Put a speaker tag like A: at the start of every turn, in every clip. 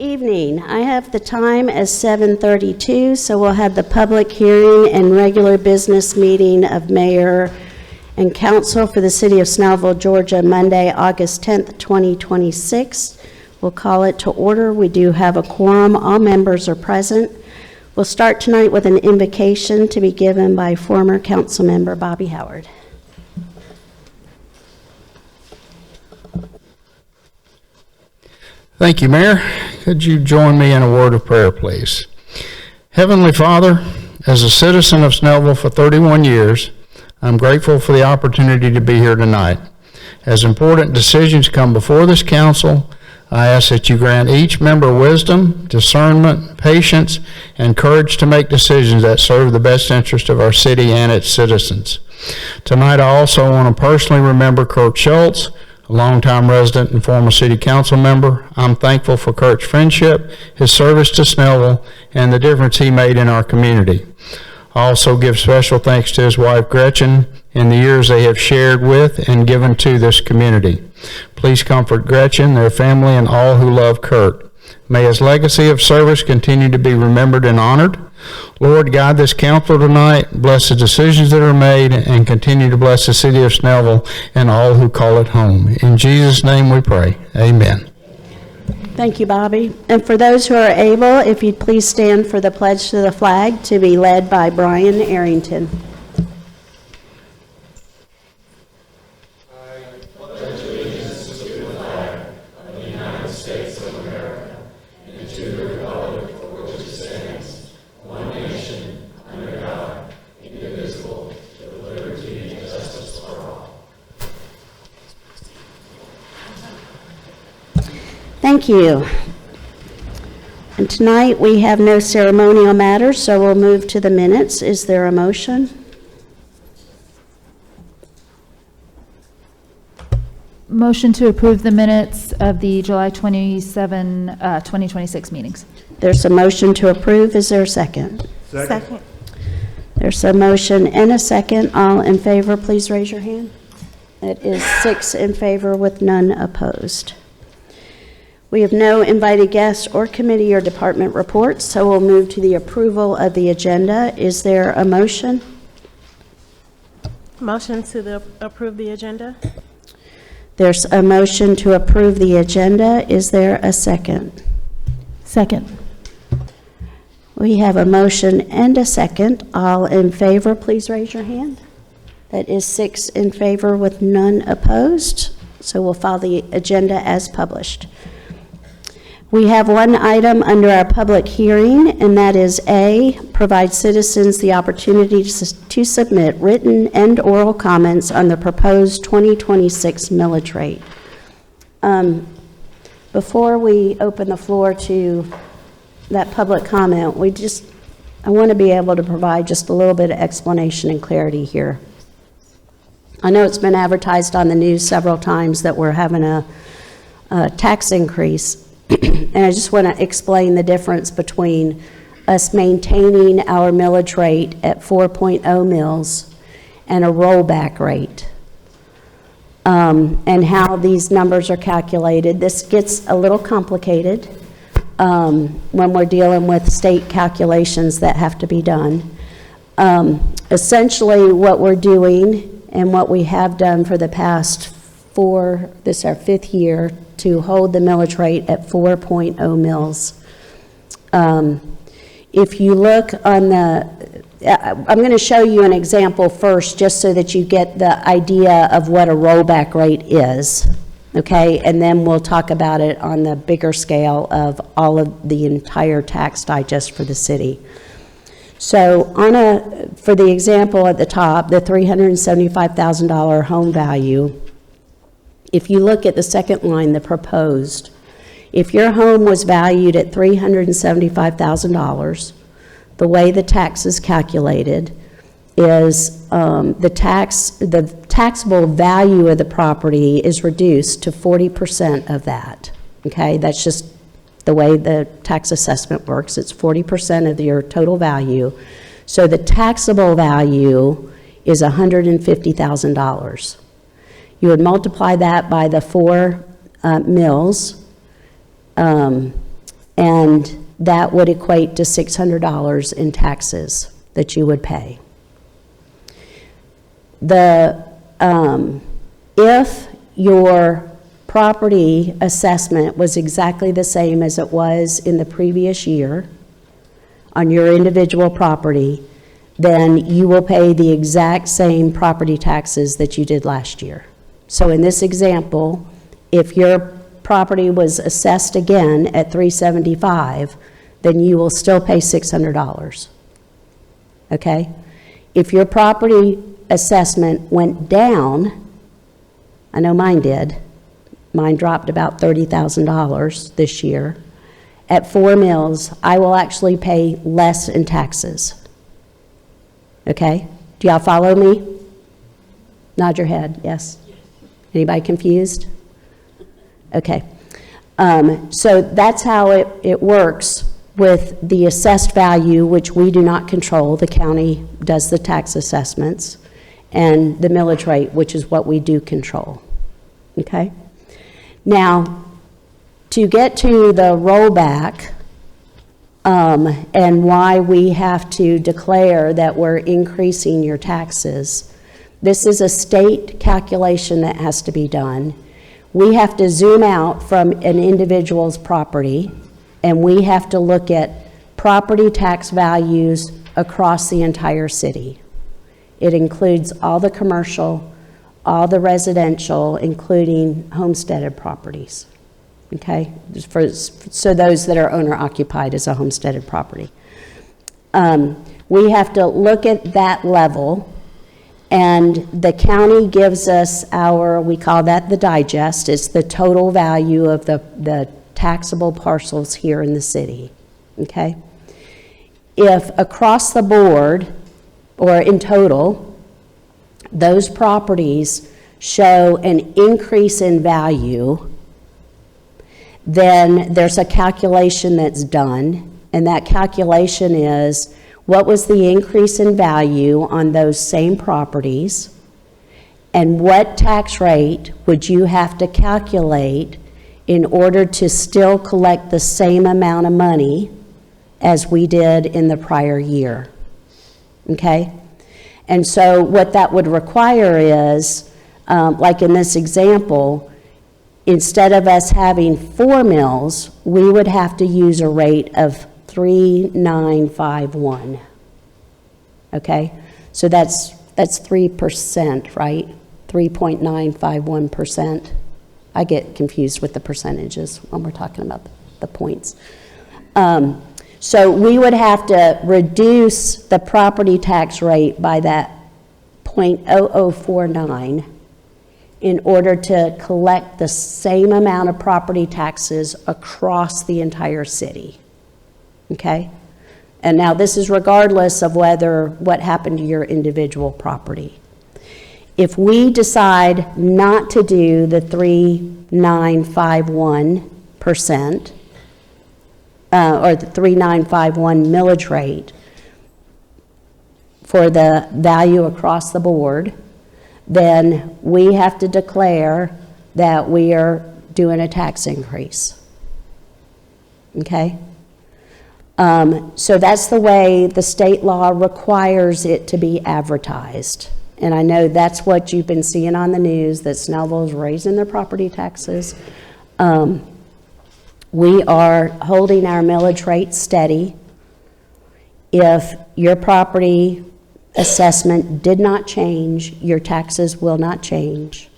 A: Evening. I have the time as 7:32, so we'll have the public hearing and regular business meeting of mayor and council for the city of Snellville, Georgia, Monday, August 10th, 2026. We'll call it to order. We do have a quorum. All members are present. We'll start tonight with an invocation to be given by former council member Bobby Howard.
B: Thank you, Mayor. Could you join me in a word of prayer, please? Heavenly Father, as a citizen of Snellville for 31 years, I'm grateful for the opportunity to be here tonight. As important decisions come before this council, I ask that you grant each member wisdom, discernment, patience, and courage to make decisions that serve the best interest of our city and its citizens. Tonight, I also want to personally remember Kurt Schultz, a longtime resident and former city council member. I'm thankful for Kurt's friendship, his service to Snellville, and the difference he made in our community. I also give special thanks to his wife, Gretchen, in the years they have shared with and given to this community. Please comfort Gretchen, their family, and all who love Kurt. May his legacy of service continue to be remembered and honored. Lord, guide this council tonight, bless the decisions that are made, and continue to bless the city of Snellville and all who call it home. In Jesus' name we pray. Amen.
A: Thank you, Bobby. And for those who are able, if you'd please stand for the pledge to the flag to be led by Brian Arrington. Thank you. And tonight we have no ceremonial matters, so we'll move to the minutes. Is there a motion?
C: Motion to approve the minutes of the July 27, 2026 meetings.
A: There's a motion to approve. Is there a second?
D: Second.
A: There's a motion and a second. All in favor, please raise your hand. It is 6 in favor with none opposed. We have no invited guests or committee or department reports, so we'll move to the approval of the agenda. Is there a motion?
D: Motion to approve the agenda.
A: There's a motion to approve the agenda. Is there a second?
C: Second.
A: We have a motion and a second. All in favor, please raise your hand. That is 6 in favor with none opposed. So we'll follow the agenda as published. We have one item under our public hearing, and that is A, provide citizens the opportunity to submit written and oral comments on the proposed 2026 millage rate. Before we open the floor to that public comment, I want to be able to provide just a little bit of explanation and clarity here. I know it's been advertised on the news several times that we're having a tax increase. And I just want to explain the difference between us maintaining our millage rate at 4.0 mils and a rollback rate, and how these numbers are calculated. This gets a little complicated when we're dealing with state calculations that have to be done. Essentially, what we're doing and what we have done for the past this is our 5th year, to hold the millage rate at 4.0 mils. If you look on I'm going to show you an example first, just so that you get the idea of what a rollback rate is, okay? And then we'll talk about it on the bigger scale of all of the entire tax digest for the city. So for the example at the top, the $375,000 home value, if you look at the second line, the proposed, if your home was valued at $375,000, the way the tax is calculated is the taxable value of the property is reduced to 40% of that. Okay, that's just the way the tax assessment works. It's 40% of your total value. So the taxable value is $150,000. You would multiply that by the 4 mills, and and that would equate to $600 in taxes that you would pay. If your property assessment was exactly the same as it was in the previous year on your individual property, then you will pay the exact same property taxes that you did last year. So in this example, if your property was assessed again at $375, then you will still pay $600. Okay? If your property assessment went down, I know mine did. Mine dropped about $30,000 this year. At 4 mills, I will actually pay less in taxes. Okay? Do y'all follow me? Nod your head, yes? Anybody confused? Okay. So that's how it works with the assessed value, which we do not control. The county does the tax assessments, and the millage rate, which is what we do control. Okay? Now, to get to the rollback, and why we have to declare that we're increasing your taxes, this is a state calculation that has to be done. We have to zoom out from an individual's property, and we have to look at property tax values across the entire city. It includes all the commercial, all the residential, including homesteaded properties. Okay, so those that are owner occupied as a homesteaded property. We have to look at that level, and the county gives us we call that the digest. It's the total value of the taxable parcels here in the city. Okay, if across the board or in total, those properties show an increase in value, then there's a calculation that's done, and that calculation is what was the increase in value on those same properties, and what tax rate would you have to calculate in order to still collect the same amount of money as we did in the prior year. Okay? And so what that would require is, like in this example, instead of us having 4 mills, we would have to use a rate of 3,951. Okay? So that's 3%, right? 3.951%. I get confused with the percentages when we're talking about the points. So we would have to reduce the property tax rate by that 0.0049 in order to collect the same amount of property taxes across the entire city. Okay? And now this is regardless of what happened to your individual property. If we decide not to do the 3,951%, or the 3,951 millage rate for the value across the board, then we have to declare that we are doing a tax increase. Okay? So that's the way the state law requires it to be advertised. And I know that's what you've been seeing on the news, that Snellville is raising their property taxes. We are holding our millage rate steady. If your property assessment did not change, your taxes will not change.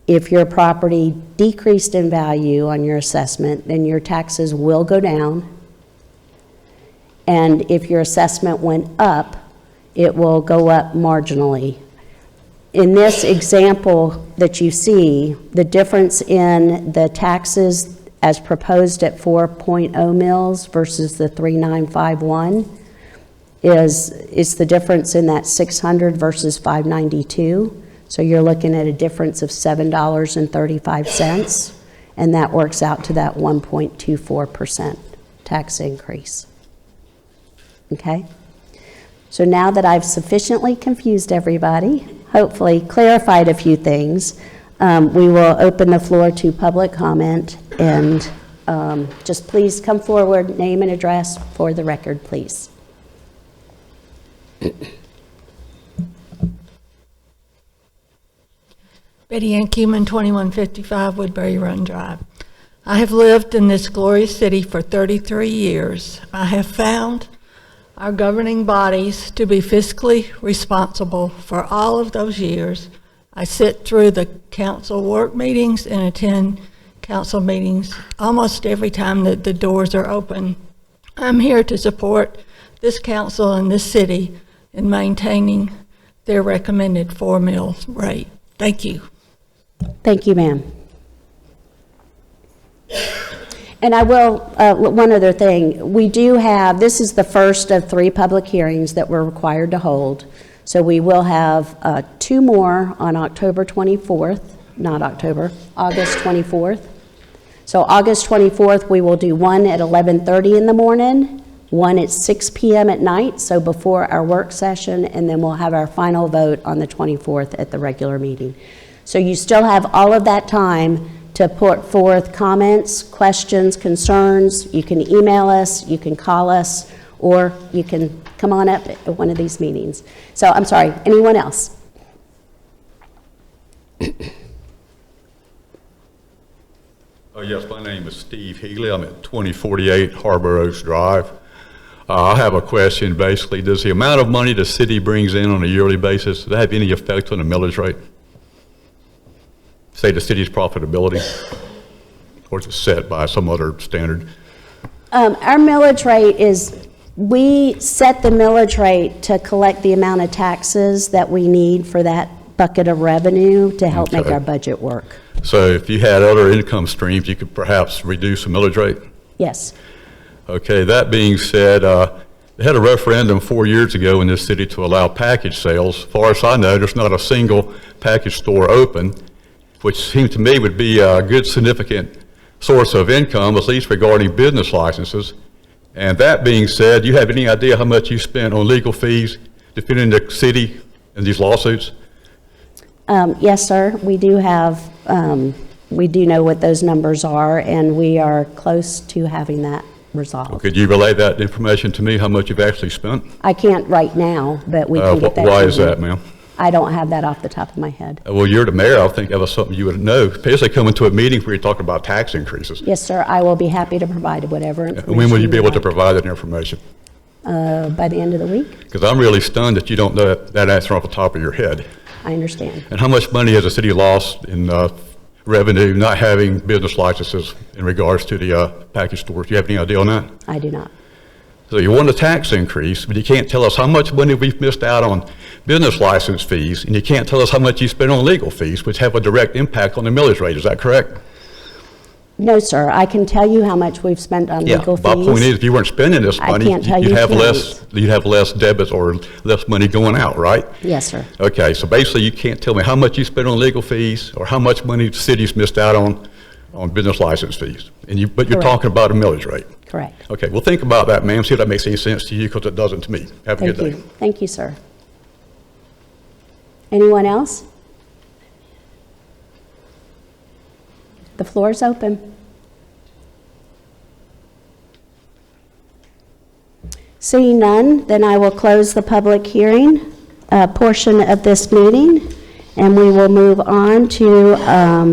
A: If your property decreased in value on your assessment, then your taxes will go down. And if your assessment went up, it will go up marginally. In this example that you see, the difference in the taxes as proposed at 4.0 mills versus the 3,951 is the difference in that 600 versus 592. So you're looking at a difference of $7.35, and that works out to that 1.24% tax increase. Okay? So now that I've sufficiently confused everybody, hopefully clarified a few things, we will open the floor to public comment, and just please come forward, name and address for the record, please.
E: Betty Ann Keumann, 2155 Woodbury Run Drive. I have lived in this glorious city for 33 years. I have found our governing bodies to be fiscally responsible for all of those years. I sit through the council work meetings and attend council meetings almost every time that the doors are open. I'm here to support this council and this city in maintaining their recommended 4 meal rate. Thank you.
A: Thank you, ma'am. And I will, one other thing, we do have, this is the first of 3 public hearings that we're required to hold. So we will have 2 more on October 24th, August 24th. So August 24th, we will do one at 11:30 in the morning, one at 6 p.m. at night, so before our work session, and then we'll have our final vote on the 24th at the regular meeting. So you still have all of that time to put forth comments, questions, concerns. You can email us, you can call us, or you can come on up at one of these meetings. So I'm sorry, anyone else?
F: Yes, my name is Steve Healy. I'm at 2048 Harbor Oaks Drive. I have a question. Basically, does the amount of money the city brings in on a yearly basis, does that have any effect on the millage rate? Say the city's profitability, or is it set by some other standard?
A: Our millage rate is, we set the millage rate to collect the amount of taxes that we need for that bucket of revenue to help make
F: Okay.
A: our budget work.
F: So if you had other income streams, you could perhaps reduce the millage rate?
A: Yes.
F: Okay, that being said, they had a referendum 4 years ago in this city to allow package sales. As far as I know, there's not a single package store open, which seems to me would be a good significant source of income, at least regarding business licenses. And that being said, do you have any idea how much you spent on legal fees defending the city in these lawsuits?
A: Yes, sir. We do have, we do know what those numbers are, and we are close to having that resolved.
F: Could you relay that information to me, how much you've actually spent?
A: I can't right now, but we can get that.
F: Why
A: to
F: is
A: you.
F: that, ma'am?
A: I don't have that off the top of my head.
F: Well, you're the mayor. I think that was something you would know, especially coming to a meeting where you're talking about tax increases.
A: Yes, sir. I will be happy to provide whatever information.
F: When will you be able to
A: like.
F: provide that information?
A: By the end of the week.
F: Because I'm really stunned that you don't know that answer off the top of your head.
A: I understand.
F: And how much money has the city lost in revenue not having business licenses in regards to the package stores? Do you have any idea on that?
A: I do not.
F: So you want a tax increase, but you can't tell us how much money we've missed out on business license fees, and you can't tell us how much you spent on legal fees, which have a direct impact on the millage rate. Is that correct?
A: No, sir. I can tell you how much we've spent on legal fees.
F: My point is, if you weren't spending this
A: I
F: money,
A: can't tell
F: you'd
A: you
F: have
A: pennies.
F: less debits or less money going out, right?
A: Yes, sir.
F: Okay, so basically you can't tell me how much you spent on legal fees or how much money the city's missed out on business license fees. But you're
A: Correct.
F: talking about a millage rate.
A: Correct.
F: Okay, well, think about that, ma'am. See if that makes any sense to you, because it doesn't to me. Have a
A: Thank
F: good day.
A: you. Thank you, sir. Anyone else? The floor is open. Seeing none, then I will close the public hearing portion of this meeting, and we will move on to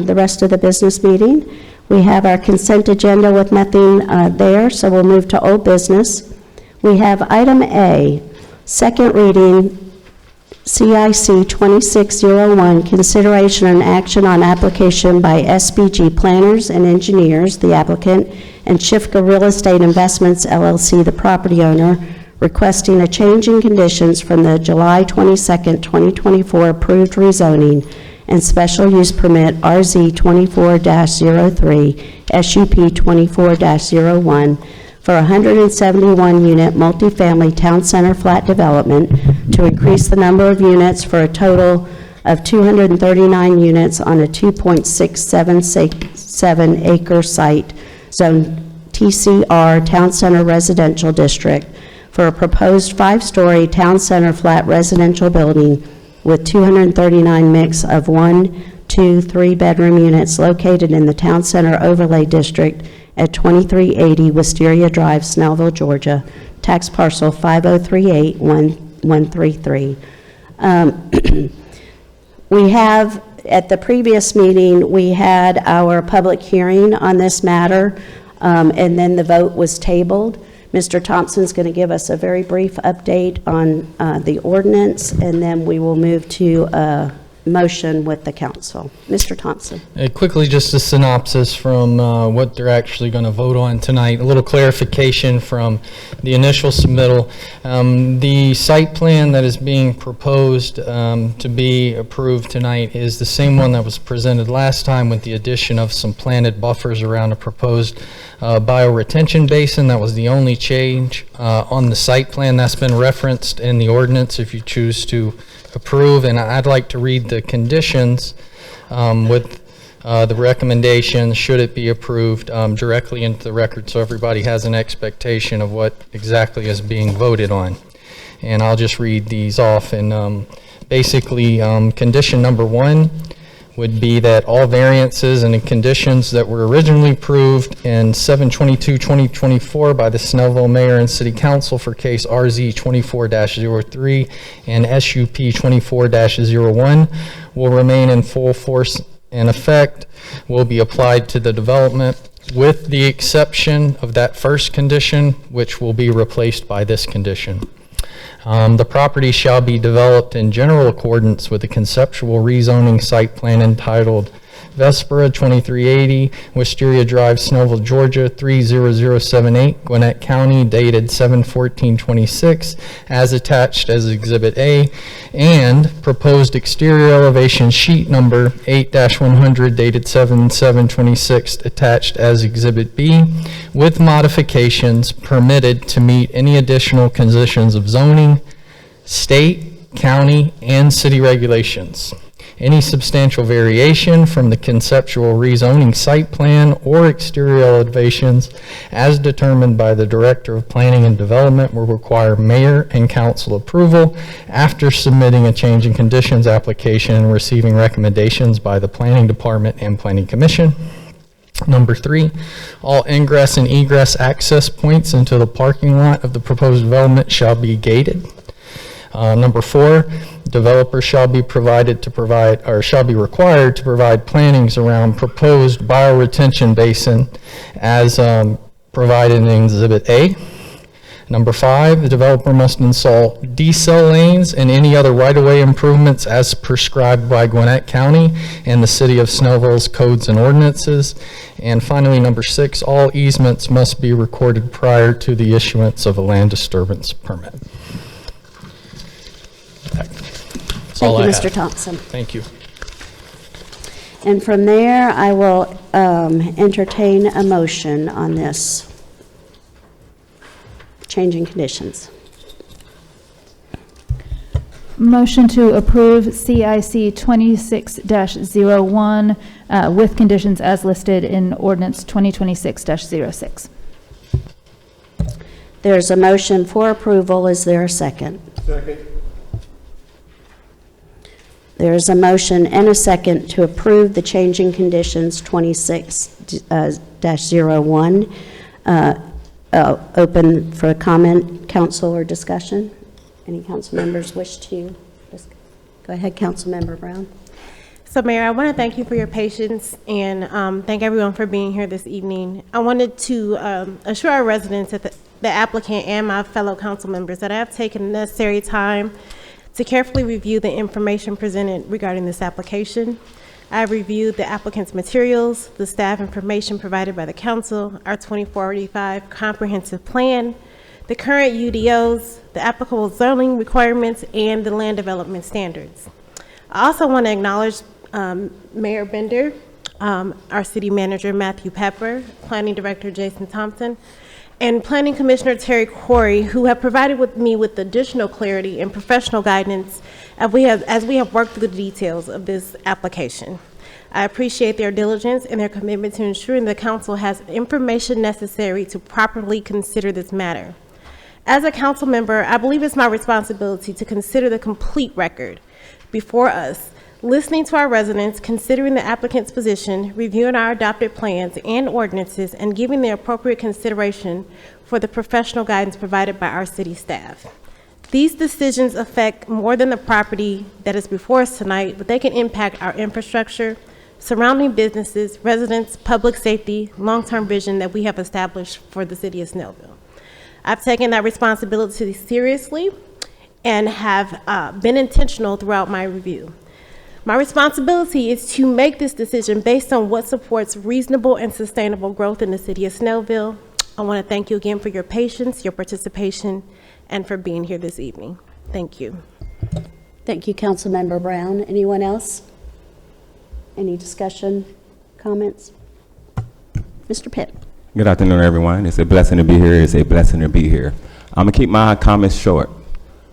A: the rest of the business meeting. We have our consent agenda with nothing there, so we'll move to old business. We have item A, second reading, CIC 2601, consideration and action on application by SBG Planners and Engineers, the applicant, and Shifka Real Estate Investments LLC, the property owner, requesting a change in conditions from the July 22nd, 2024 approved rezoning and special use permit RZ 24-03, SUP 24-01 for a 171-unit multifamily town center flat development to increase the number of units for a total of 239 units on a 2.677 acre site, zone TCR Town Center Residential District, for a proposed 5-story town center flat residential building with 239 mix of 1, 2, 3 bedroom units located in the Town Center Overlay District at 2380 Wisteria Drive, Snellville, Georgia, tax parcel 5038133. We have, at the previous meeting, we had our public hearing on this matter, and then the vote was tabled. Mr. Thompson's going to give us a very brief update on the ordinance, and then we will move to a motion with the council. Mr. Thompson.
G: Quickly, just a synopsis from what they're actually going to vote on tonight. A little clarification from the initial submittal. The site plan that is being proposed to be approved tonight is the same one that was presented last time, with the addition of some planted buffers around a proposed bioretention basin. That was the only change on the site plan. That's been referenced in the ordinance if you choose to approve, and I'd like to read the conditions with the recommendations, should it be approved, directly into the record, so everybody has an expectation of what exactly is being voted on. And I'll just read these off. And basically, condition number 1 would be that all variances and the conditions that were originally approved in 7/22/2024 by the Snellville Mayor and City Council for case RZ 24-03 and SUP 24-01 will remain in full force and effect, will be applied to the development, with the exception of that first condition, which will be replaced by this condition. The property shall be developed in general accordance with the conceptual rezoning site plan entitled Vespera 2380, Wisteria Drive, Snellville, Georgia 30078, Gwinnett County, dated 7/14/26, as attached as Exhibit A, and proposed exterior elevation sheet number 8-100, dated 7/7/26, attached as Exhibit B, with modifications permitted to meet any additional conditions of zoning, state, county, and city regulations. Any substantial variation from the conceptual rezoning site plan or exterior elevations as determined by the Director of Planning and Development will require mayor and council approval after submitting a change in conditions application and receiving recommendations by the Planning Department and Planning Commission. Number 3, all ingress and egress access points into the parking lot of the proposed development shall be gated. Number 4, developers shall be required to provide plantings around proposed bioretention basin as provided in Exhibit A. Number 5, the developer must install decel lanes and any other right-of-way improvements as prescribed by Gwinnett County and the City of Snellville's codes and ordinances. And finally, number 6, all easements must be recorded prior to the issuance of a land disturbance permit. That's all I have.
A: Thank you, Mr. Thompson.
G: Thank you.
A: And from there, I will entertain a motion on this. Changing conditions.
C: Motion to approve CIC 26-01 with conditions as listed in ordinance 2026-06.
A: There's a motion for approval. Is there a second?
H: Second.
A: There's a motion and a second to approve the changing conditions 26-01. Open for comment, council, or discussion. Any council members wish to? Go ahead, Council Member Brown.
D: So Mayor, I want to thank you for your patience and thank everyone for being here this evening. I wanted to assure our residents, that the applicant and my fellow council members, that I have taken the necessary time to carefully review the information presented regarding this application. I have reviewed the applicant's materials, the staff information provided by the council, our 2485 comprehensive plan, the current UDOs, the applicable zoning requirements, and the land development standards. I also want to acknowledge Mayor Bender, our city manager Matthew Pepper, planning director Jason Thompson, and Planning Commissioner Terry Corey, who have provided me with additional clarity and professional guidance as we have worked through the details of this application. I appreciate their diligence and their commitment to ensuring the council has information necessary to properly consider this matter. As a council member, I believe it's my responsibility to consider the complete record before us, listening to our residents, considering the applicant's position, reviewing our adopted plans and ordinances, and giving the appropriate consideration for the professional guidance provided by our city staff. These decisions affect more than the property that is before us tonight, but they can impact our infrastructure, surrounding businesses, residents, public safety, long-term vision that we have established for the city of Snellville. I've taken that responsibility seriously and have been intentional throughout my review. My responsibility is to make this decision based on what supports reasonable and sustainable growth in the city of Snellville. I want to thank you again for your patience, your participation, and for being here this evening. Thank you.
A: Thank you, Councilmember Brown. Anyone else? Any discussion, comments? Mr. Pitt.
H: Good afternoon, everyone. It's a blessing to be here. It's a blessing to be here. I'm gonna keep my comments short.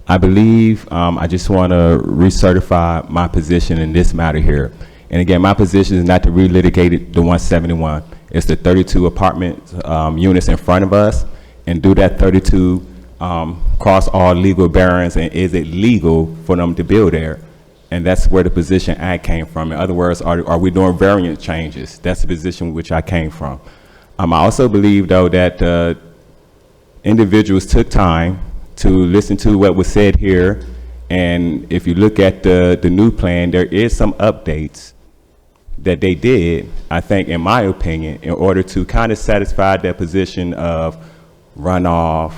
H: I believe I just want to recertify my position in this matter here. And again, my position is not to relitigate the 171. It's the 32 apartment units in front of us, and do that 32 cross all legal barriers, and is it legal for them to build there? And that's where the position I came from. In other words, are we doing variant changes? That's the position which I came from. I also believe, though, that individuals took time to listen to what was said here, and if you look at the new plan, there is some updates that they did, I think, in my opinion, in order to kind of satisfy that position of runoff,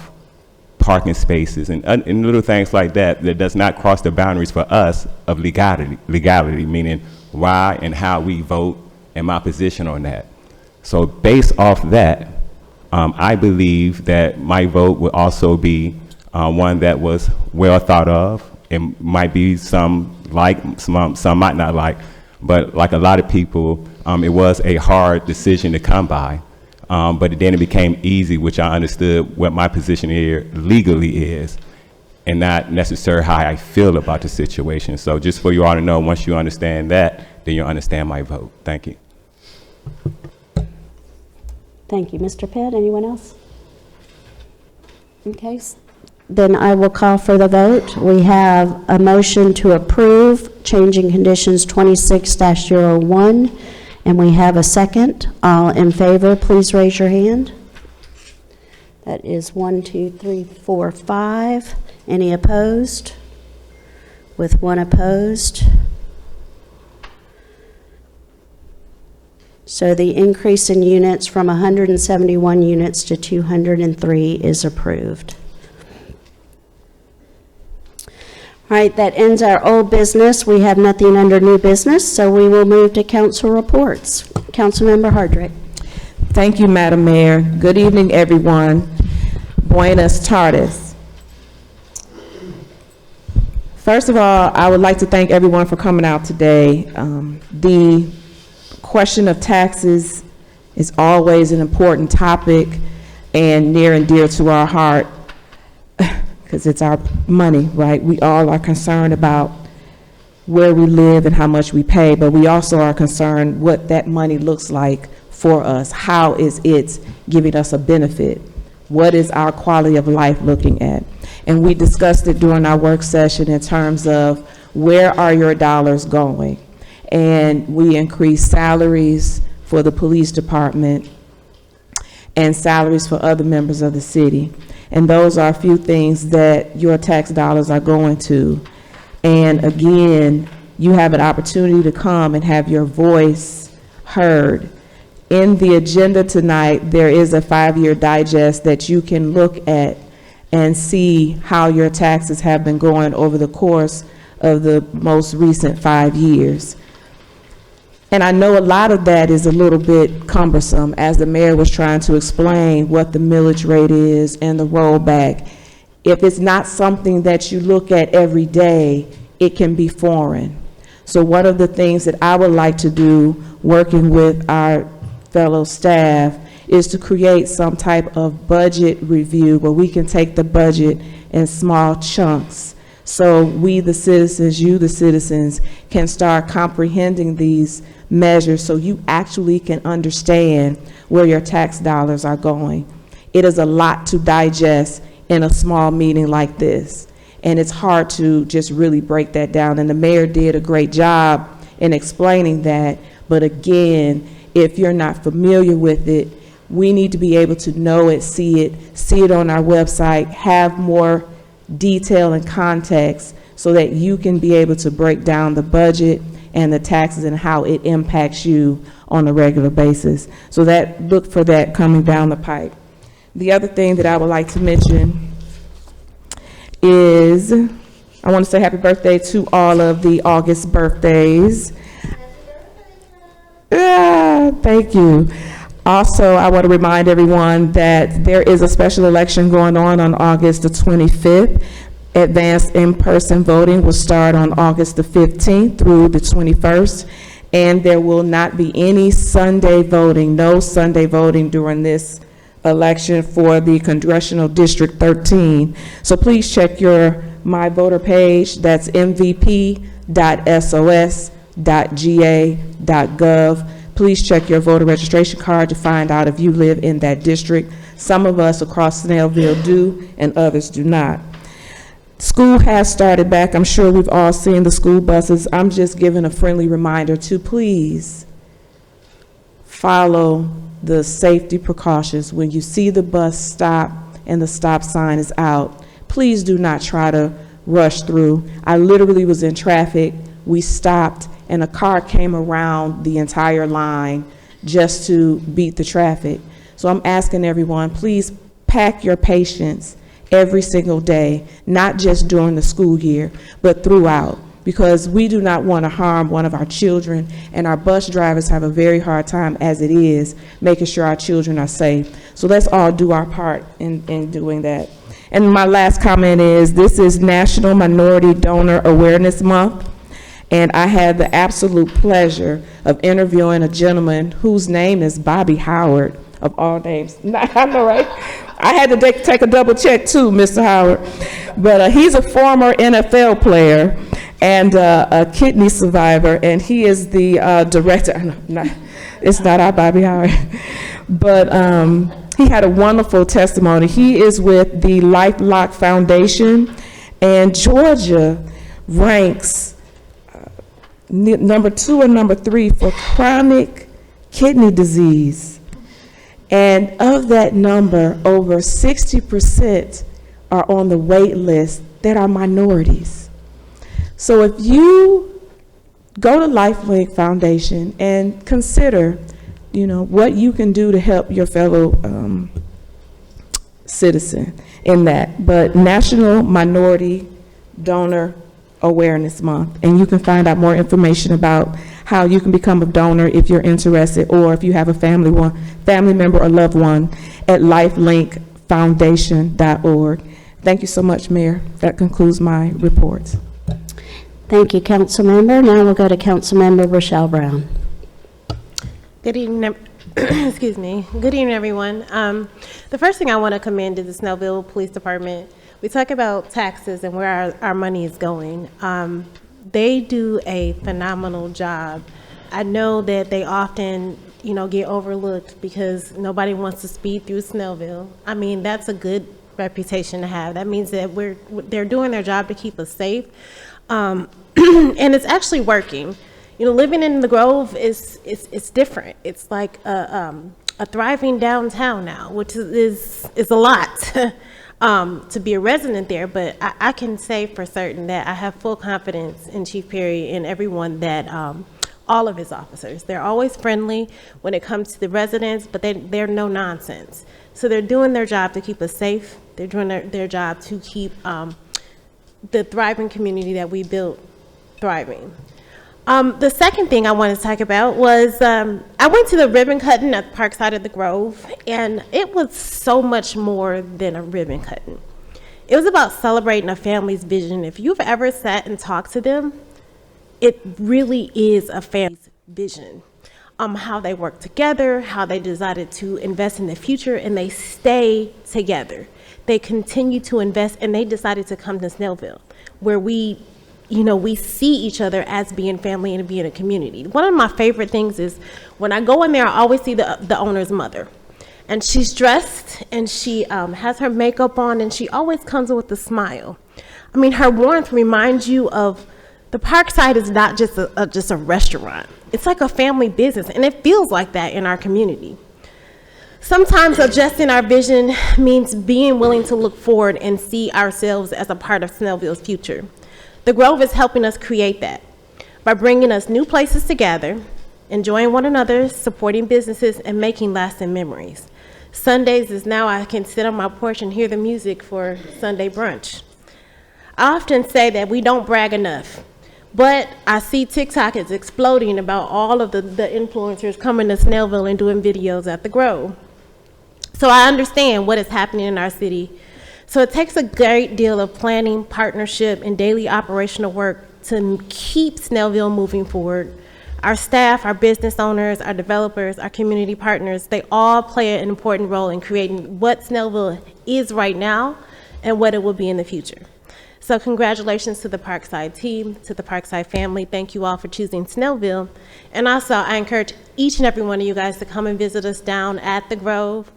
H: parking spaces, and little things like that, that does not cross the boundaries for us of legality, meaning why and how we vote and my position on that. So based off that, I believe that my vote would also be one that was well thought of. It might be some like, some might not like, but like a lot of people, it was a hard decision to come by. But then it became easy, which I understood what my position here legally is, and not necessarily how I feel about the situation. So just for you all to know, once you understand that, then you'll understand my vote. Thank you.
A: Thank you. Mr. Pitt, anyone else? Okay, then I will call for the vote. We have a motion to approve changing conditions 26-01, and we have a second. All in favor, please raise your hand. That is 1, 2, 3, 4, 5. Any opposed? With one opposed. So the increase in units from 171 units to 203 is approved. All right, that ends our old business. We have nothing under new business, so we will move to council reports. Councilmember Hardrick.
I: Thank you, Madam Mayor. Good evening, everyone. Buenas tardes. First of all, I would like to thank everyone for coming out today. The question of taxes is always an important topic and near and dear to our heart, because it's our money, right? We all are concerned about where we live and how much we pay, but we also are concerned what that money looks like for us. How is it giving us a benefit? What is our quality of life looking at? And we discussed it during our work session in terms of where are your dollars going? And we increased salaries for the police department and salaries for other members of the city. And those are a few things that your tax dollars are going to. And again, you have an opportunity to come and have your voice heard. In the agenda tonight, there is a 5-year digest that you can look at and see how your taxes have been going over the course of the most recent 5 years. And I know a lot of that is a little bit cumbersome, as the mayor was trying to explain what the millage rate is and the rollback. If it's not something that you look at every day, it can be foreign. So one of the things that I would like to do, working with our fellow staff, is to create some type of budget review where we can take the budget in small chunks. So we, the citizens, you, the citizens, can start comprehending these measures so you actually can understand where your tax dollars are going. It is a lot to digest in a small meeting like this. and it's hard to just really break that down. And the mayor did a great job in explaining that, but again, if you're not familiar with it, we need to be able to know it, see it on our website, have more detail and context so that you can be able to break down the budget and the taxes and how it impacts you on a regular basis. So that, look for that coming down the pipe. The other thing that I would like to mention is, I want to say happy birthday to all of the August birthdays. Thank you. Also, I want to remind everyone that there is a special election going on August the 25th. Advanced in-person voting will start on August the 15th through the 21st, and there will not be any Sunday voting, no Sunday voting during this election for the Congressional District 13. So please check your My Voter page. That's mvp.sos.ga.gov. Please check your voter registration card to find out if you live in that district. Some of us across Snellville do, and others do not. School has started back. I'm sure we've all seen the school buses. I'm just giving a friendly reminder to please follow the safety precautions. When you see the bus stop and the stop sign is out, please do not try to rush through. I literally was in traffic. We stopped and a car came around the entire line just to beat the traffic. So I'm asking everyone, please pack your patience every single day, not just during the school year, but throughout, because we do not want to harm one of our children, and our bus drivers have a very hard time as it is making sure our children are safe. So let's all do our part in doing that. And my last comment is, this is National Minority Donor Awareness Month, and I had the absolute pleasure of interviewing a gentleman whose name is Bobby Howard, of all names. I know, right? I had to take a double check too, Mr. Howard. But he's a former NFL player and a kidney survivor, and he is the director. It's not our Bobby Howard. But he had a wonderful testimony. He is with the LifeLock Foundation, and Georgia ranks number 2 or number 3 for chronic kidney disease. And of that number, over 60% are on the wait list that are minorities. So if you go to LifeLink Foundation and consider, what you can do to help your fellow citizen in that. But National Minority Donor Awareness Month, and you can find out more information about how you can become a donor if you're interested, or if you have a family member or loved one, at lifelinkfoundation.org. Thank you so much, Mayor. That concludes my report.
A: Thank you, Councilmember. Now we'll go to Councilmember Rochelle Brown.
D: Good evening, excuse me. Good evening, everyone. The first thing I want to commend is the Snellville Police Department. We talk about taxes and where our money is going. They do a phenomenal job. I know that they often, get overlooked because nobody wants to speed through Snellville. I mean, that's a good reputation to have. That means that they're doing their job to keep us safe, and it's actually working. Living in the Grove is different. It's like a thriving downtown now, which is a lot. To be a resident there, but I can say for certain that I have full confidence in Chief Perry and everyone that all of his officers, they're always friendly when it comes to the residents, but they're no nonsense. So they're doing their job to keep us safe. They're doing their job to keep the thriving community that we built thriving. The second thing I wanted to talk about was I went to the ribbon cutting at the park side of the Grove, and it was so much more than a ribbon cutting. It was about celebrating a family's vision. If you've ever sat and talked to them, it really is a family's vision. How they work together, how they decided to invest in the future, and they stay together. They continue to invest, and they decided to come to Snellville, where we see each other as being family and being a community. One of my favorite things is when I go in there, I always see the owner's mother. And she's dressed and she has her makeup on and she always comes in with a smile. I mean, her warmth reminds you of the Parkside is not just a restaurant. It's like a family business, and it feels like that in our community. Sometimes adjusting our vision means being willing to look forward and see ourselves as a part of Snellville's future. The Grove is helping us create that by bringing us new places to gather, enjoying one another, supporting businesses, and making lasting memories. Sundays is now I can sit on my porch and hear the music for Sunday brunch. I often say that we don't brag enough, but I see TikTok is exploding about all of the influencers coming to Snellville and doing videos at the Grove. So I understand what is happening in our city. So it takes a great deal of planning, partnership, and daily operational work to keep Snellville moving forward. Our staff, our business owners, our developers, our community partners, they all play an important role in creating what Snellville is right now and what it will be in the future. So congratulations to the Parkside team, to the Parkside family. Thank you all for choosing Snellville. And also, I encourage each and every one of you guys to come and visit us down at the Grove.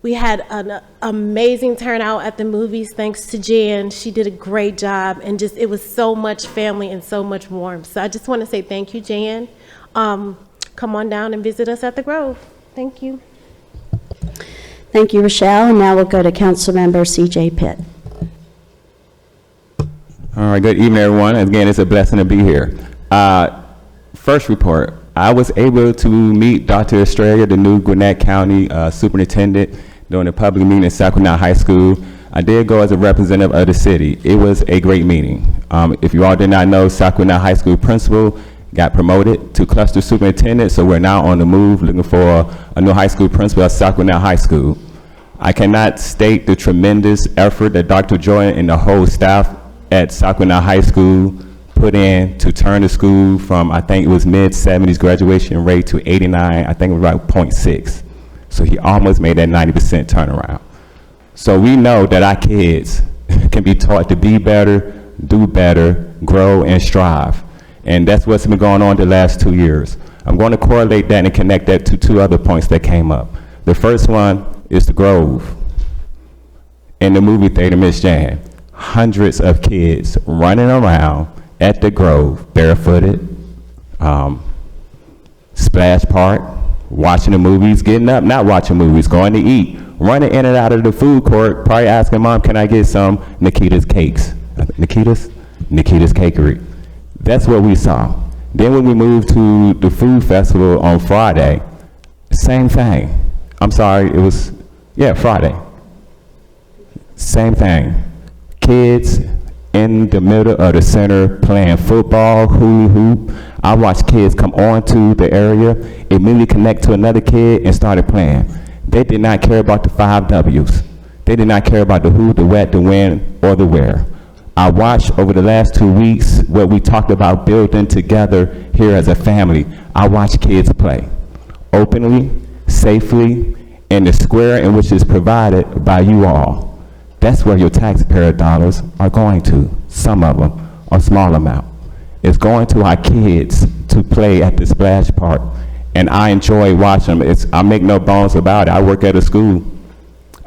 D: We had an amazing turnout at the movies, thanks to Jan. She did a great job, and just it was so much family and so much warmth. So I just want to say thank you, Jan. Come on down and visit us at the Grove. Thank you.
A: Thank you, Rochelle. And now we'll go to Councilmember C.J. Pitt.
H: All right, good evening, everyone. Again, it's a blessing to be here. First report, I was able to meet Dr. Estrella, the new Gwinnett County superintendent, during a public meeting in Sacramento High School. I did go as a representative of the city. It was a great meeting. If you all did not know, Sacramento High School principal got promoted to cluster superintendent, so we're now on the move looking for a new high school principal at Sacramento High School. I cannot state the tremendous effort that Dr. Jordan and the whole staff at Sacramento High School put in to turn the school from, I think it was mid-70s graduation rate to 89, I think it was about 0.6. So he almost made that 90% turnaround. So we know that our kids can be taught to be better, do better, grow, and strive. And that's what's been going on the last 2 years. I'm going to correlate that and connect that to two other points that came up. The first one is the Grove. In the movie theater, Miss Jan, hundreds of kids running around at the Grove, barefooted, splash park, watching the movies, getting up, not watching movies, going to eat, running in and out of the food court, probably asking Mom, can I get some Nikita's cakes? Nikita's Cakery. That's what we saw. Then when we moved to the food festival on Friday, same thing. I'm sorry, it was, Friday. Same thing. Kids in the middle of the center playing football, hula hoop. I watched kids come onto the area, immediately connect to another kid and started playing. They did not care about the 5 W's. They did not care about the who, the what, the when, or the where. I watched over the last 2 weeks what we talked about building together here as a family. I watched kids play openly, safely, in the square in which is provided by you all. That's where your taxpayer dollars are going to, some of them, a small amount. It's going to our kids to play at the splash park, and I enjoy watching them. I make no bones about it. I work at a school.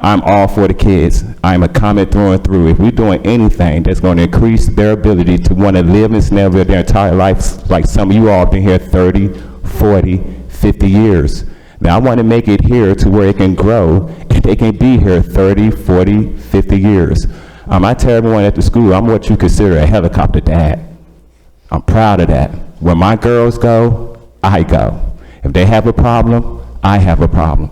H: I'm all for the kids. I'm a comment through and through. If we're doing anything that's going to increase their ability to want to live in Snellville their entire life, like some of you all have been here 30, 40, 50 years. Now I want to make it here to where it can grow and they can be here 30, 40, 50 years. I tell everyone at the school, I'm what you consider a helicopter dad. I'm proud of that. When my girls go, I go. If they have a problem, I have a problem.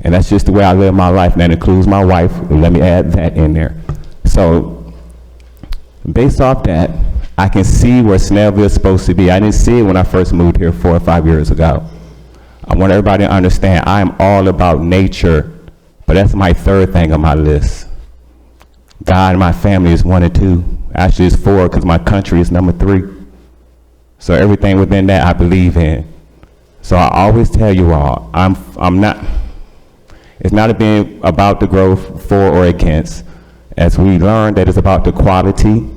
H: And that's just the way I live my life, and that includes my wife. Let me add that in there. So based off that, I can see where Snellville is supposed to be. I didn't see it when I first moved here 4 or 5 years ago. I want everybody to understand I am all about nature, but that's my third thing on my list. God and my family is 1 and 2. Actually, it's 4 because my country is number 3. So everything within that I believe in. So I always tell you all, I'm not, it's not about the growth for or against. As we learned that it's about the quality,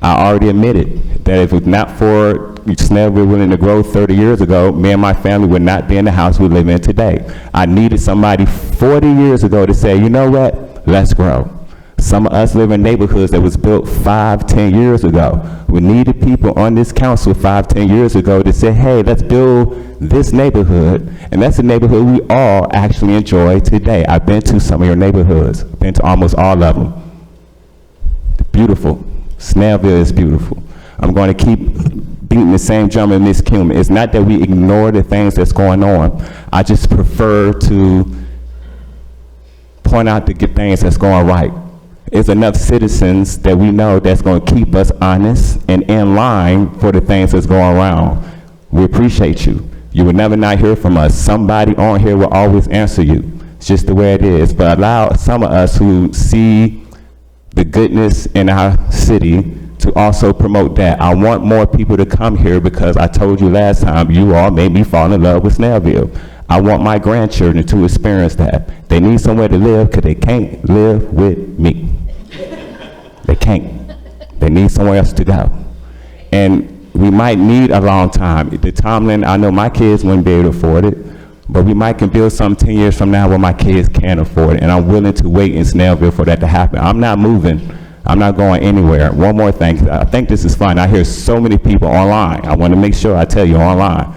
H: I already admitted that if it's not for Snellville willing to grow 30 years ago, me and my family would not be in the house we live in today. I needed somebody 40 years ago to say, you know what, let's grow. Some of us live in neighborhoods that was built 5, 10 years ago. We needed people on this council 5, 10 years ago to say, hey, let's build this neighborhood. And that's a neighborhood we all actually enjoy today. I've been to some of your neighborhoods. I've been to almost all of them. Beautiful. Snellville is beautiful. I'm going to keep beating the same drum in Ms. Cumin. It's not that we ignore the things that's going on. I just prefer to point out the good things that's going right. There's enough citizens that we know that's going to keep us honest and in line for the things that's going around. We appreciate you. You will never not hear from us. Somebody on here will always answer you. It's just the way it is. But allow some of us who see the goodness in our city to also promote that. I want more people to come here because I told you last time, you all made me fall in love with Snellville. I want my grandchildren to experience that. They need somewhere to live because they can't live with me. They can't. They need somewhere else to go. And we might need a long time. The timeline, I know my kids wouldn't be able to afford it, but we might can build something 10 years from now where my kids can afford it. And I'm willing to wait in Snellville for that to happen. I'm not moving. I'm not going anywhere. One more thing. I think this is fun. I hear so many people online. I want to make sure I tell you online.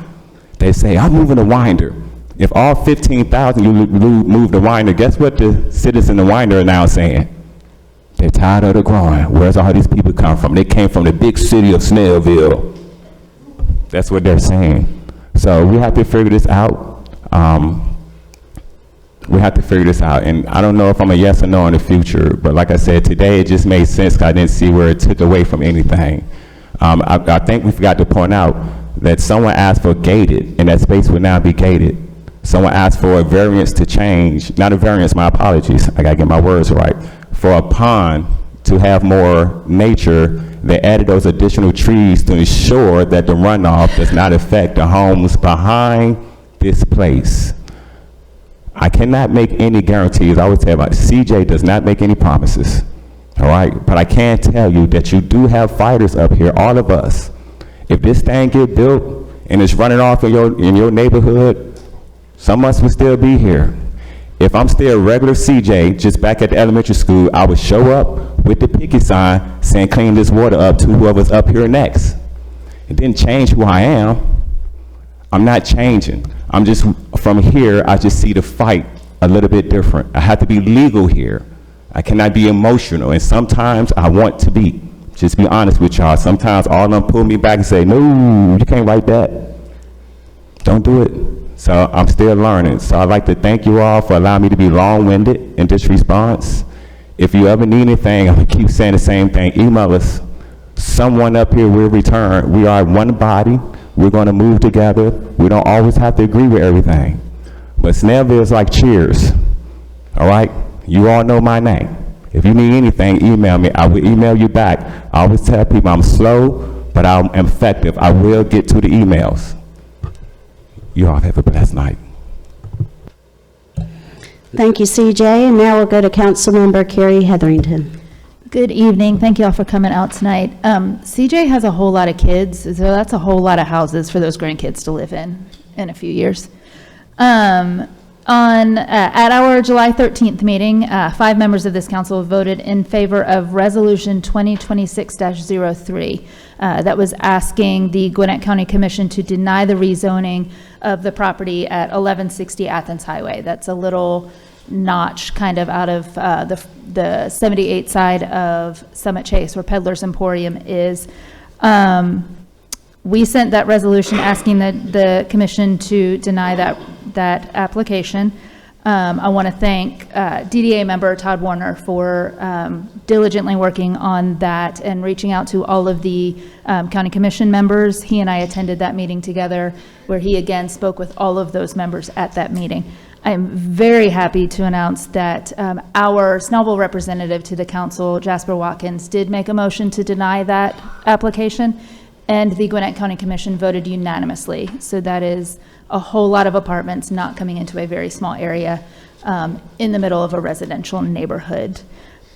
H: They say, I'm moving to Winder. If all 15,000 you move to Winder, guess what the citizens of Winder are now saying? They're tired of the growing. Where's all these people come from? They came from the big city of Snellville. That's what they're saying. So we have to figure this out. We have to figure this out. And I don't know if I'm a yes or no in the future, but like I said, today it just made sense because I didn't see where it took away from anything. I think we forgot to point out that someone asked for gated, and that space would now be gated. Someone asked for a variance to change, not a variance, my apologies, I gotta get my words right, for a pond to have more nature. They added those additional trees to ensure that the runoff does not affect the homes behind this place. I cannot make any guarantees. I always tell about CJ does not make any promises, all right? But I can tell you that you do have fighters up here, all of us. If this thing get built and it's running off in your neighborhood, some of us will still be here. If I'm still regular CJ, just back at the elementary school, I would show up with the picket sign saying clean this water up to whoever's up here next. It didn't change who I am. I'm not changing. I'm just, from here, I just see the fight a little bit different. I have to be legal here. I cannot be emotional, and sometimes I want to be. Just be honest with y'all. Sometimes all of them pull me back and say, no, you can't write that. Don't do it. So I'm still learning. So I'd like to thank you all for allowing me to be long-winded in this response. If you ever need anything, I'm gonna keep saying the same thing. Email us. Someone up here will return. We are one body. We're gonna move together. We don't always have to agree with everything. But Snellville is like Cheers, all right? You all know my name. If you need anything, email me. I will email you back. I always tell people I'm slow, but I'm effective. I will get to the emails. You all have a blessed night.
A: Thank you, CJ. And now we'll go to Councilmember Carrie Hetherington.
C: Good evening. Thank you all for coming out tonight. CJ has a whole lot of kids, so that's a whole lot of houses for those grandkids to live in a few years. At our July 13th meeting, 5 members of this council voted in favor of Resolution 2026-03 that was asking the Gwinnett County Commission to deny the rezoning of the property at 1160 Athens Highway. That's a little notch kind of out of the 78 side of Summit Chase where Peddler's Emporium is. We sent that resolution asking the commission to deny that application. I want to thank DDA member Todd Warner for diligently working on that and reaching out to all of the county commission members. He and I attended that meeting together where he again spoke with all of those members at that meeting. I am very happy to announce that our Snellville representative to the council, Jasper Watkins, did make a motion to deny that application, and the Gwinnett County Commission voted unanimously. So that is a whole lot of apartments not coming into a very small area in the middle of a residential neighborhood.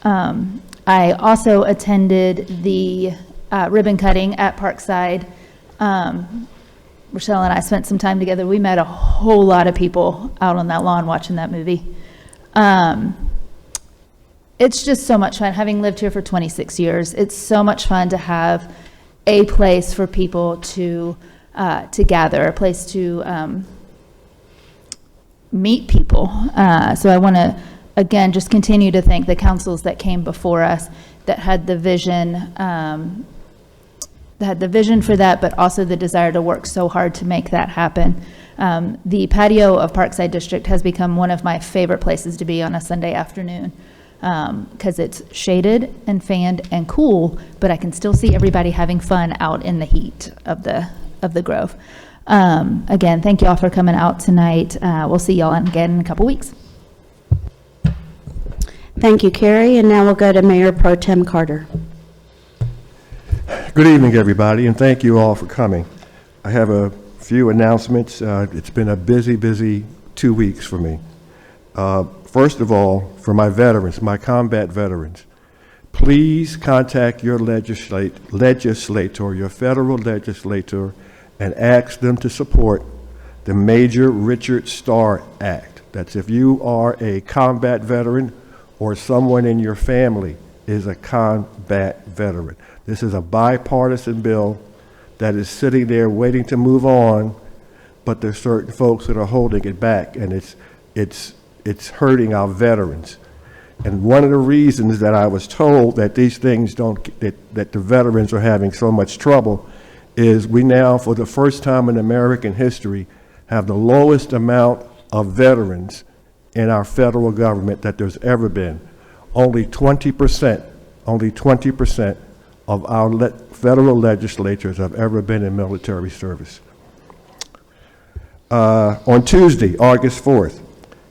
C: I also attended the ribbon cutting at Parkside Rochelle and I spent some time together. We met a whole lot of people out on that lawn watching that movie. It's just so much fun. Having lived here for 26 years, it's so much fun to have a place for people to gather, a place to meet people. So I want to, again, just continue to thank the councils that came before us that had the vision, for that, but also the desire to work so hard to make that happen. The patio of Parkside District has become one of my favorite places to be on a Sunday afternoon, because it's shaded and fanned and cool, but I can still see everybody having fun out in the heat of the Grove. Again, thank you all for coming out tonight. We'll see y'all again in a couple weeks.
A: Thank you, Carrie, and now we'll go to Mayor Pro Tem Carter.
J: Good evening, everybody, and thank you all for coming. I have a few announcements. It's been a busy 2 weeks for me. First of all, for my veterans, my combat veterans, please contact your legislator, your federal legislator, and ask them to support the Major Richard Starr Act. That's if you are a combat veteran or someone in your family is a combat veteran. This is a bipartisan bill that is sitting there waiting to move on, but there's certain folks that are holding it back, and it's hurting our veterans. And one of the reasons that I was told that these things that the veterans are having so much trouble is we now, for the first time in American history, have the lowest amount of veterans in our federal government that there's ever been. Only 20% of our federal legislators have ever been in military service. On Tuesday, August 4th,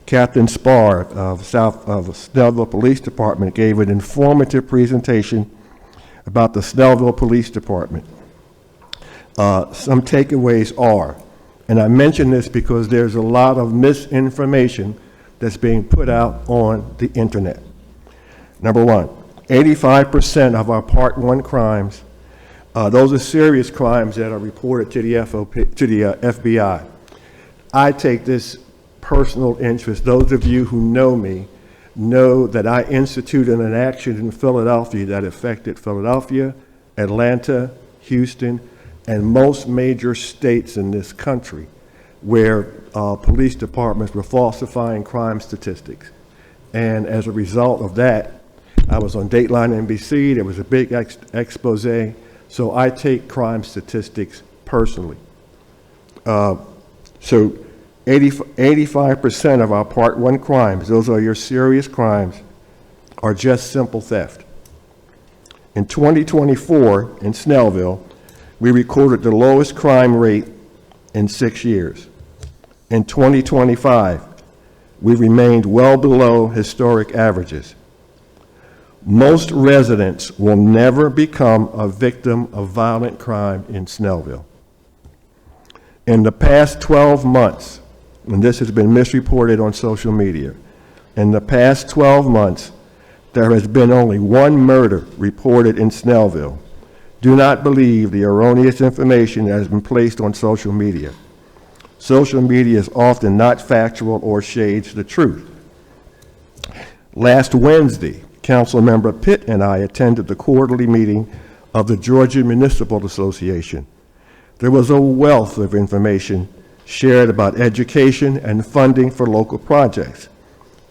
J: Captain Spar of Snellville Police Department gave an informative presentation about the Snellville Police Department. Some takeaways are, and I mention this because there's a lot of misinformation that's being put out on the internet. Number one, 85% of our Part 1 crimes, those are serious crimes that are reported to the FBI. I take this personal interest. Those of you who know me know that I instituted an action in Philadelphia that affected Philadelphia, Atlanta, Houston, and most major states in this country where police departments were falsifying crime statistics. And as a result of that, I was on Dateline NBC. There was a big expose. So I take crime statistics personally. So 85% of our Part 1 crimes, those are your serious crimes, are just simple theft. In 2024, in Snellville, we recorded the lowest crime rate in 6 years. In 2025, we remained well below historic averages. Most residents will never become a victim of violent crime in Snellville. In the past 12 months, and this has been misreported on social media, in the past 12 months, there has been only one murder reported in Snellville. Do not believe the erroneous information that has been placed on social media. Social media is often not factual or shades the truth. Last Wednesday, Councilmember Pitt and I attended the quarterly meeting of the Georgia Municipal Association. There was a wealth of information shared about education and funding for local projects.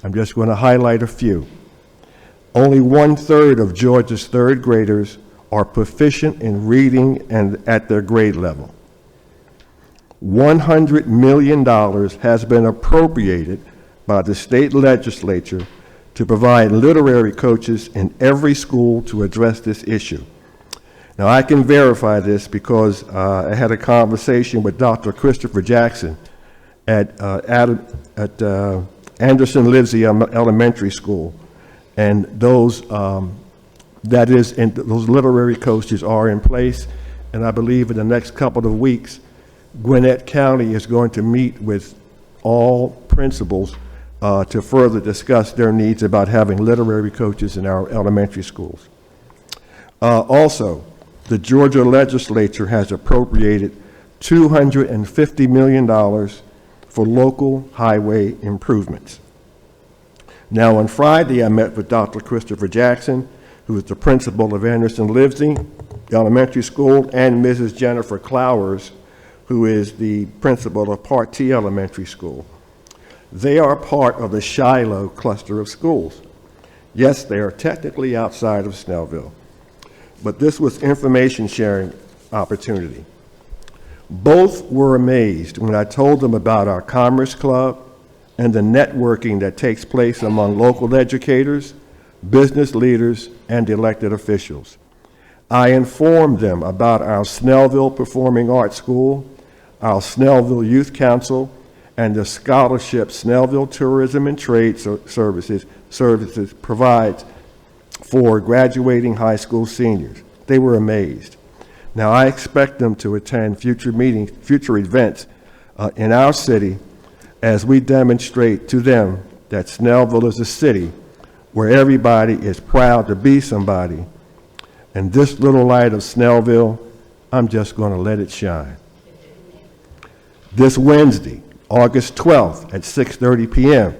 J: I'm just going to highlight a few. Only 1/3 of Georgia's third graders are proficient in reading and at their grade level. $100 million has been appropriated by the state legislature to provide literary coaches in every school to address this issue. Now, I can verify this because I had a conversation with Dr. Christopher Jackson at Anderson Livesey Elementary School, and those those literary coaches are in place, and I believe in the next couple of weeks, Gwinnett County is going to meet with all principals to further discuss their needs about having literary coaches in our elementary schools. Also, the Georgia legislature has appropriated $250 million for local highway improvements. Now, on Friday, I met with Dr. Christopher Jackson, who is the principal of Anderson-Livesey Elementary School, and Mrs. Jennifer Clowers, who is the principal of Part T Elementary School. They are part of the Shiloh cluster of schools. Yes, they are technically outside of Snellville, but this was information sharing opportunity. Both were amazed when I told them about our Commerce Club and the networking that takes place among local educators, business leaders, and elected officials. I informed them about our Snellville Performing Arts School, our Snellville Youth Council, and the scholarship Snellville Tourism and Trade Services provides for graduating high school seniors. They were amazed. Now, I expect them to attend future events in our city as we demonstrate to them that Snellville is a city where everybody is proud to be somebody. And this little light of Snellville, I'm just going to let it shine. This Wednesday, August 12th at 6:30 p.m.,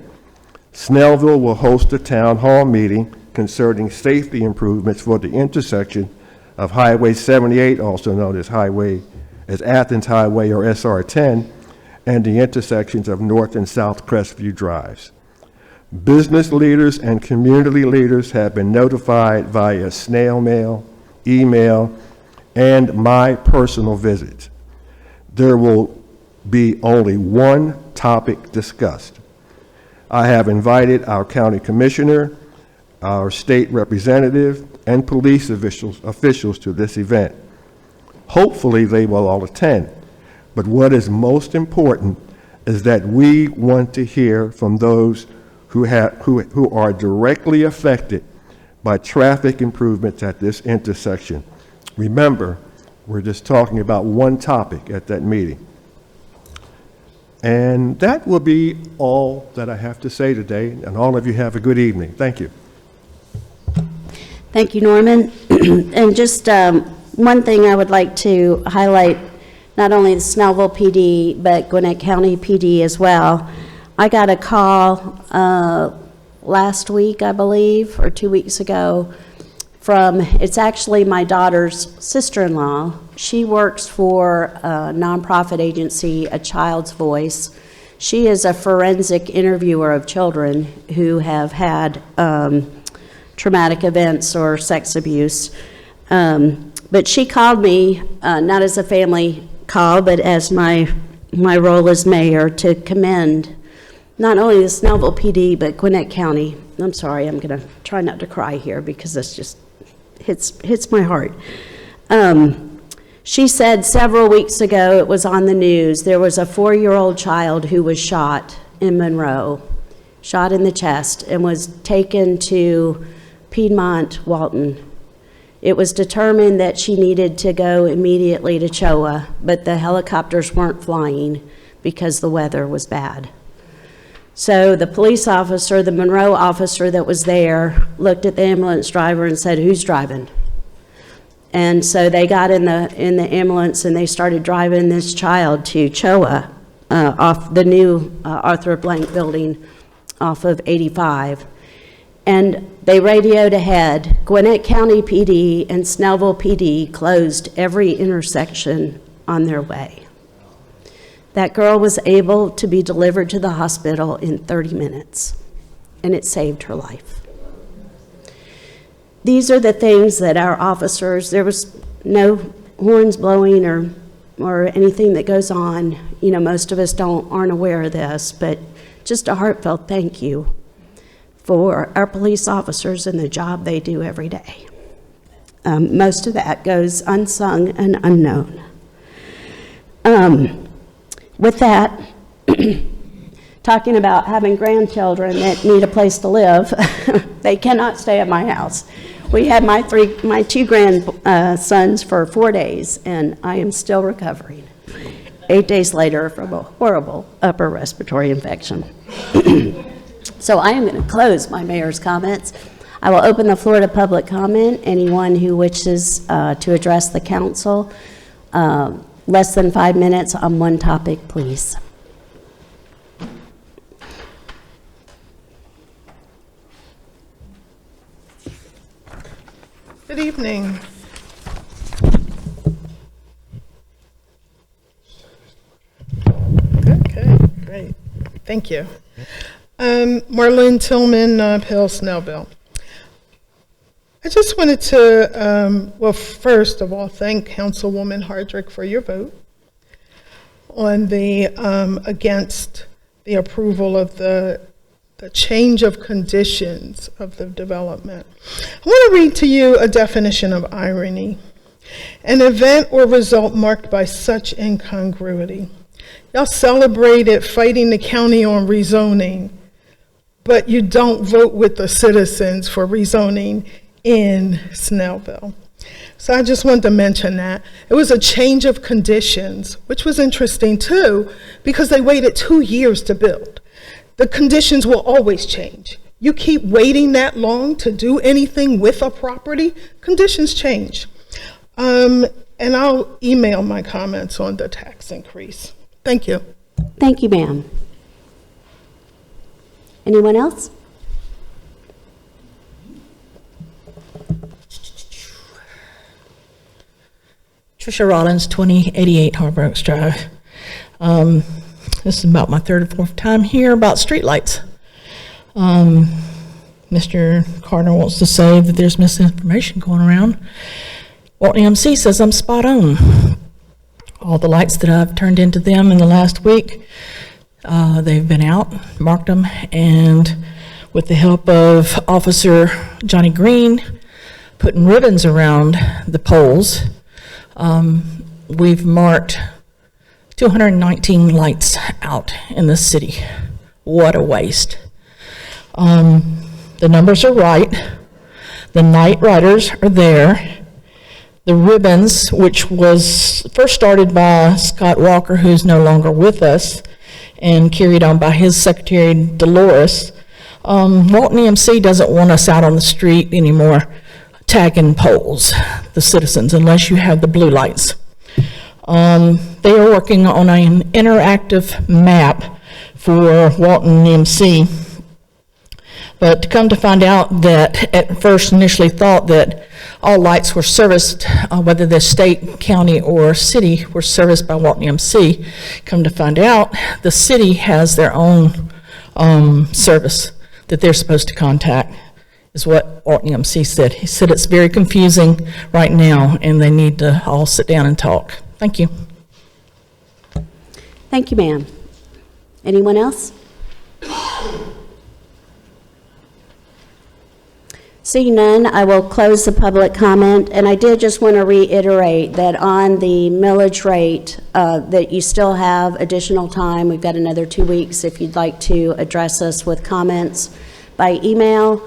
J: Snellville will host a town hall meeting concerning safety improvements for the intersection of Highway 78, also known as Athens Highway or SR10, and the intersections of North and South Crestview Drives. Business leaders and community leaders have been notified via snail mail, email, and my personal visits. There will be only one topic discussed. I have invited our county commissioner, our state representative, and police officials to this event. Hopefully they will all attend. But what is most important is that we want to hear from those who are directly affected by traffic improvements at this intersection. Remember, we're just talking about one topic at that meeting. And that will be all that I have to say today, and all of you have a good evening. Thank you.
A: Thank you, Norman. And just one thing I would like to highlight, not only the Snellville PD, but Gwinnett County PD as well. I got a call last week, I believe, or 2 weeks ago, it's actually my daughter's sister-in-law. She works for a nonprofit agency, A Child's Voice. She is a forensic interviewer of children who have had traumatic events or sex abuse. But she called me, not as a family call, but as my role as mayor, to commend not only the Snellville PD, but Gwinnett County. I'm sorry, I'm going to try not to cry here because this just hits my heart. She said several weeks ago, it was on the news, there was a 4-year-old child who was shot in Monroe, shot in the chest, and was taken to Piedmont Walton. It was determined that she needed to go immediately to CHOA, but the helicopters weren't flying because the weather was bad. So the police officer, the Monroe officer that was there, looked at the ambulance driver and said, "Who's driving?" And so they got in the ambulance and they started driving this child to CHOA off the new Arthur Blank building off of 85. And they radioed ahead. Gwinnett County PD and Snellville PD closed every intersection on their way. That girl was able to be delivered to the hospital in 30 minutes, and it saved her life. These are the things that our officers, there was no horns blowing or anything that goes on. You know, most of us aren't aware of this, but just a heartfelt thank you for our police officers and the job they do every day. Most of that goes unsung and unknown. With that, talking about having grandchildren that need a place to live, they cannot stay at my house. We had my two grandsons for 4 days, and I am still recovering 8 days later from a horrible upper respiratory infection. So I am going to close my mayor's comments. I will open the floor to public comment. Anyone who wishes to address the council, less than 5 minutes on one topic, please.
K: Good evening. Okay, great. Thank you. Marlene Tillman, Pale Snellville. I just wanted to, well, first of all, thank Councilwoman Hardrick for your vote on the, against the approval of the change of conditions of the development. I want to read to you a definition of irony. An event or result marked by such incongruity. Y'all celebrated fighting the county on rezoning, but you don't vote with the citizens for rezoning in Snellville. So I just wanted to mention that. It was a change of conditions, which was interesting too, because they waited 2 years to build. The conditions will always change. You keep waiting that long to do anything with a property, conditions change. And I'll email my comments on the tax increase. Thank you.
A: Thank you, ma'am. Anyone else?
L: Tricia Rollins, 2088 Harbor Oaks Drive. This is about my third or fourth time here about streetlights. Mr. Carter wants to say that there's misinformation going around. Walton EMC says I'm spot on. All the lights that I've turned into them in the last week, they've been out, marked them, and with the help of Officer Johnny Green putting ribbons around the poles, we've marked 219 lights out in the city. What a waste. The numbers are right. The night riders are there. The ribbons, which was first started by Scott Walker, who's no longer with us, and carried on by his secretary, Dolores. Walton EMC doesn't want us out on the street anymore tagging poles, the citizens, unless you have the blue lights. They are working on an interactive map for Walton EMC, but to come to find out that at first initially thought that all lights were serviced, whether the state, county, or city were serviced by Walton EMC. Come to find out, the city has their own service that they're supposed to contact, is what Walton EMC said. He said it's very confusing right now, and they need to all sit down and talk. Thank you.
A: Thank you, ma'am. Anyone else? Seeing none, I will close the public comment, and I did just want to reiterate that on the millage rate, that you still have additional time. We've got another 2 weeks if you'd like to address us with comments by email.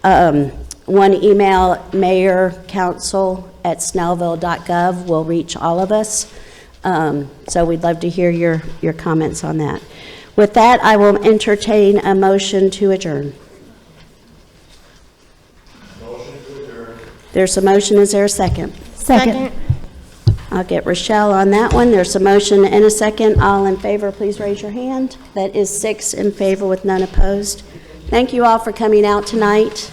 A: One email, mayorcouncil@snellville.gov, will reach all of us. So we'd love to hear your comments on that. With that, I will entertain a motion to adjourn. There's a motion. Is there a second?
C: Second.
A: I'll get Rochelle on that one. There's a motion and a second. All in favor, please raise your hand. That is 6 in favor with none opposed. Thank you all for coming out tonight.